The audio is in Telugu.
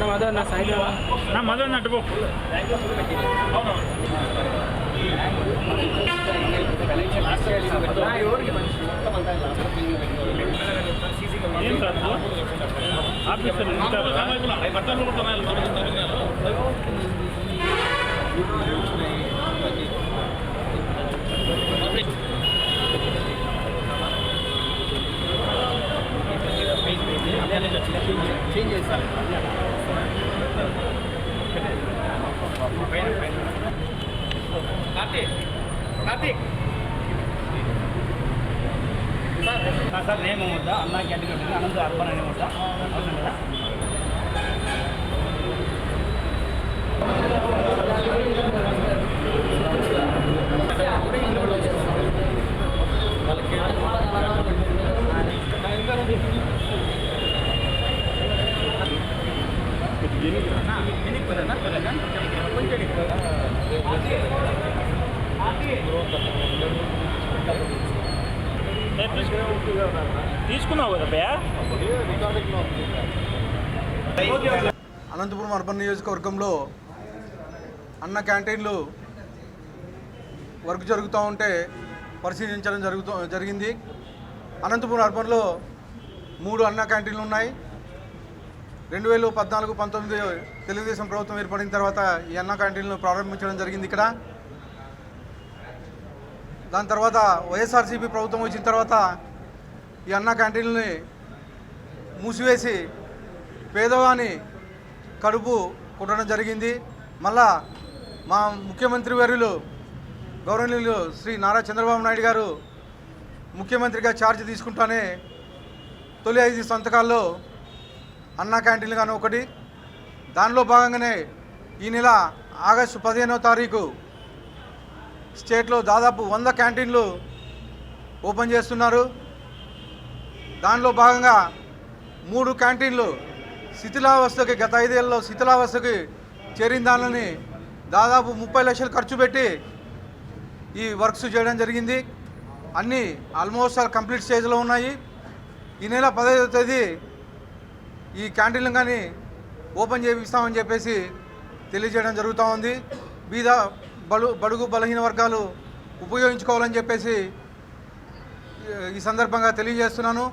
నా మదన్ అటు పో. ఏం సార్ ఆఫీసర్ చేంజ్ చేస్తారు. కార్తీక్ సార్ నేమ్ వద్దా అన్నా క్యాంటీన్ ఉంటుంది అనంత అర్బన్ అనే వద్దా అవసరం కదా. తీసుకున్నావు కదా భయ్యా. అనంతపురం అర్బన్ నియోజకవర్గంలో అన్న క్యాంటీన్లు వర్క్ జరుగుతూ ఉంటే పరిశీలించడం జరిగింది. అనంతపురం అర్బన్లో 3 అన్న క్యాంటీన్లు ఉన్నాయి. 2014-19 తెలుగుదేశం ప్రభుత్వం ఏర్పడిన తర్వాత ఈ అన్న క్యాంటీన్లు ప్రారంభించడం జరిగింది ఇక్కడ. దాని తర్వాత వైఎస్ఆర్సీపీ ప్రభుత్వం వచ్చిన తర్వాత ఈ అన్న క్యాంటీన్లని మూసివేసి పేదవాని కడుపు కొట్టడం జరిగింది. మళ్ళా మా ముఖ్యమంత్రి వర్యులు గౌరవనీయులు శ్రీ నారా చంద్రబాబు నాయుడు గారు ముఖ్యమంత్రిగా ఛార్జ్ తీసుకుంటానే తొలి 5 సంతకాల్లో అన్నా క్యాంటీన్లు కానీ ఒకటి. దానిలో భాగంగానే ఈ నెల ఆగస్టు 15వ తారీఖు స్టేట్లో దాదాపు 100 క్యాంటీన్లు ఓపెన్ చేస్తున్నారు. దానిలో భాగంగా 3 క్యాంటీన్లు శిథిలావస్థకి గత 5 ఏళ్ళలో శిథిలావస్థకి చేరిన దానిని దాదాపు 30 లక్షలు ఖర్చు పెట్టి ఈ వర్క్స్ చేయడం జరిగింది. అన్నీ ఆల్మోస్ట్ కంప్లీట్ స్టేజ్లో ఉన్నాయి. ఈ నెల 15వ తేదీ ఈ క్యాంటీన్లు కానీ ఓపెన్ చేయిస్తామని చెప్పేసి తెలియజేయడం జరుగుతూ ఉంది. బడుగు బలహీన వర్గాలు ఉపయోగించుకోవాలని చెప్పేసి ఈ సందర్భంగా తెలియజేస్తున్నాను.